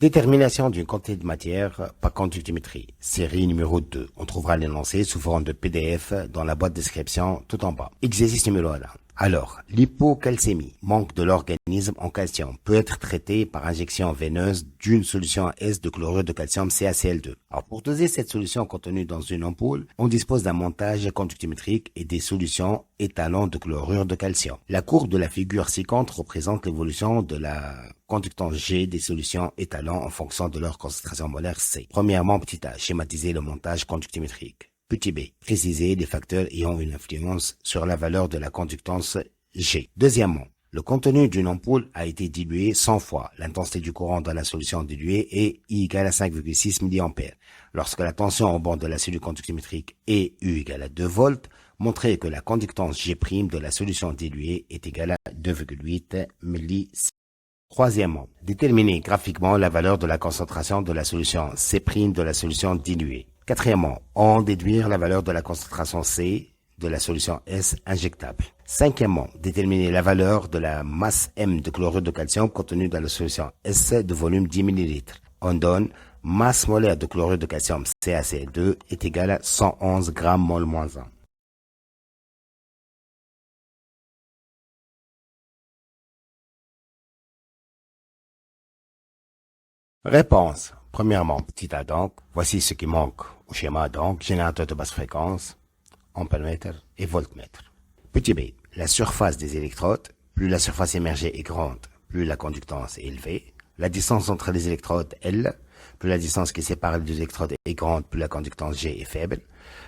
Détermination d'une quantité de matière par conductimétrie. Série numéro 2. On trouvera l'énoncé sous forme de PDF dans la boîte de description tout en bas. Exercice numéro 1. Alors, l'hypocalcémie, manque de l'organisme en calcium, peut être traité par injection veineuse d'une solution S de chlorure de calcium CaCl2. Alors, pour doser cette solution contenue dans une ampoule, on dispose d'un montage conductimétrique et des solutions étalons de chlorure de calcium. La courbe de la figure ci-contre représente l'évolution de la conductance G des solutions étalons en fonction de leur concentration molaire C. Premièrement, petit a, schématiser le montage conductimétrique. Petit b, préciser les facteurs ayant une influence sur la valeur de la conductance G. Deuxièmement, le contenu d'une ampoule a été dilué 100 fois. L'intensité du courant dans la solution diluée est I égale à 5,6 mA. Lorsque la tension au bord de la cellule conductimétrique est U égale à 2 volts, montrez que la conductance G' de la solution diluée est égale à 2,8 mS. Troisièmement, déterminer graphiquement la valeur de la concentration de la solution C' de la solution diluée. Quatrièmement, en déduire la valeur de la concentration C de la solution S injectable. Cinquièmement, déterminer la valeur de la masse M de chlorure de calcium contenue dans la solution S de volume 10 ml. On donne masse molaire de chlorure de calcium CaCl2 est égale à 111 g mol moins 1. Réponse. Premièrement, petit a donc, voici ce qui manque au schéma donc, générateur de basse fréquence, ampèremètre et voltmètre. Petit b, la surface des électrodes, plus la surface émergée est grande, plus la conductance est élevée. La distance entre les électrodes L, plus la distance qui sépare les deux électrodes est grande, plus la conductance G est faible.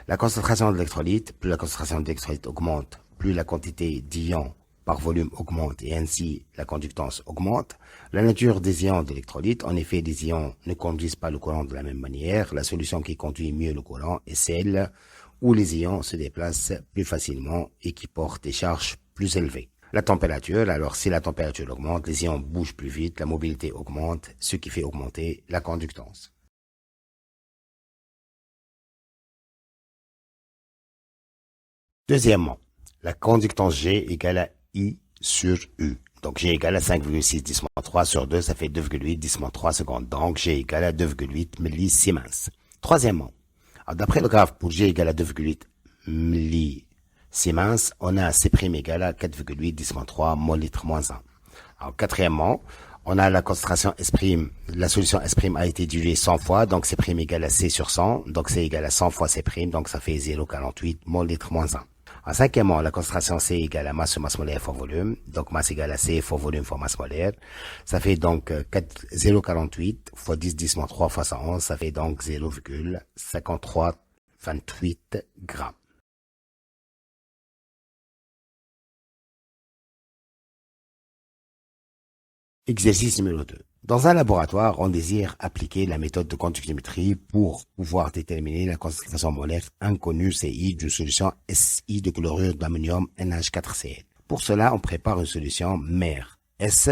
La concentration d'électrolyte, plus la concentration d'électrolyte augmente, plus la quantité d'ions par volume augmente et ainsi la conductance augmente. La nature des ions d'électrolyte, en effet, les ions ne conduisent pas le courant de la même manière. La solution qui conduit mieux le courant est celle où les ions se déplacent plus facilement et qui portent des charges plus élevées. La température, alors si la température augmente, les ions bougent plus vite, la mobilité augmente, ce qui fait augmenter la conductance. Deuxièmement, la conductance G égale à I sur U. Donc G égale à 5,6 10-3 sur 2, ça fait 2,8 10-3 secondes. Donc G égale à 2,8 millisiemens. Troisièmement, d'après le graphe pour G égale à 2,8 millisiemens, on a C' égale à 4,8 10-3 mol/litre moins 1. Alors quatrièmement, on a la concentration S', la solution S' a été diluée 100 fois, donc C' égale à C sur 100, donc C égale à 100 fois C', donc ça fait 0,48 mol/litre moins 1. Cinquièmement, la concentration C égale à masse sur masse molaire fois volume. Donc, masse égale à C fois volume fois masse molaire. Ça fait donc 0,48 fois 10-3 fois 111. Ça fait donc 0,5328 grammes. Exercice numéro 2. Dans un laboratoire, on désire appliquer la méthode de conductimétrie pour pouvoir déterminer la concentration molaire inconnue CI d'une solution SI de chlorure d'ammonium NH4Cl. Pour cela, on prépare une solution mère S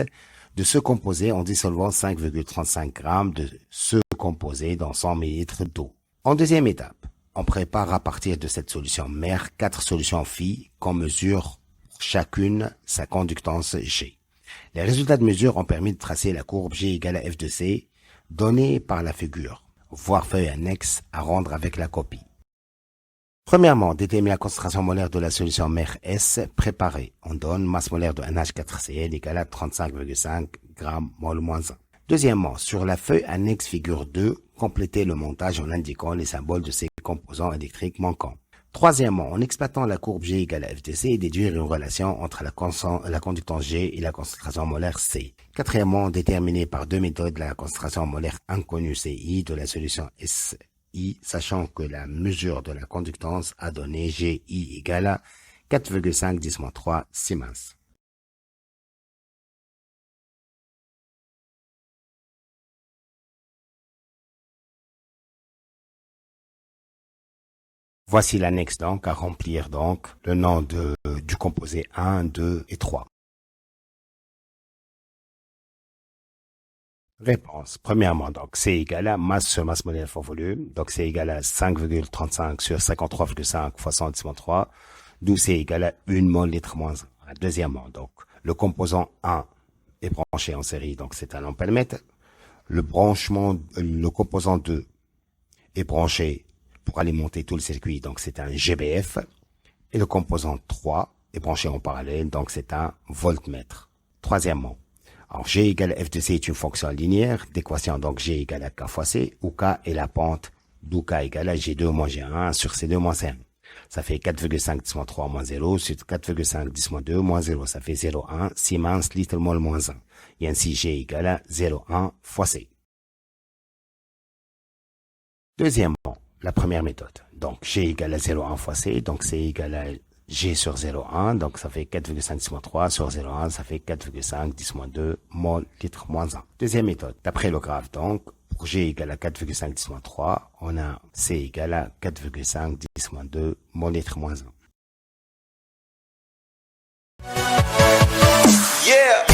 de ce composé en dissolvant 5,35 g de ce composé dans 100 ml d'eau. En deuxième étape, on prépare à partir de cette solution mère 4 solutions phi qu'on mesure pour chacune sa conductance G. Les résultats de mesure ont permis de tracer la courbe G égale à F de C, donnée par la figure, voir feuille annexe à rendre avec la copie. Premièrement, déterminer la concentration molaire de la solution mère S préparée. On donne masse molaire de NH4Cl égale à 35,5 g mol moins 1. Deuxièmement, sur la feuille annexe figure 2, complétez le montage en indiquant les symboles de ces composants électriques manquants. Troisièmement, en exploitant la courbe G égale à F de C, déduire une relation entre la conductance G et la concentration molaire C. Quatrièmement, déterminer par deux méthodes la concentration molaire inconnue CI de la solution SI, sachant que la mesure de la conductance a donné GI égale à 4,5 10-3 Siemens. Voici l'annexe donc à remplir donc le nom du composé 1, 2 et 3. Réponse. Premièrement, donc C égale à masse sur masse molaire fois volume. Donc C égale à 5,35 sur 53,5 fois 110-3, d'où C égale à 1 mol/litre moins 1. Deuxièmement, donc le composant 1 est branché en série, donc c'est un ampèremètre. le composant 2 est branché pour alimenter tout le circuit, donc c'est un GBF. Et le composant 3 est branché en parallèle, donc c'est un voltmètre. Troisièmement, alors G égale F de C est une fonction linéaire d'équation, donc G égale à K fois C, où K est la pente, d'où K égale à G2 moins G1 sur C2 moins C1. Ça fait 4,5 10 moins 3 moins 0 sur 4,5 10 moins 2 moins 0. Ça fait 0,1 Siemens litre mol moins 1. Et ainsi G égale à 0,1 fois C. Deuxièmement, la première méthode. Donc G égale à 0,1 fois C. Donc C égale à G sur 0,1. Donc ça fait 4,5 10 moins 3 sur 0,1. Ça fait 4,5 10 moins 2 mol litre moins 1. Deuxième méthode. D'après le graphe, donc, pour G égale à 4,5 10 moins 3, on a C égale à 4,5 10 moins 2 mol litre moins 1. Yeah!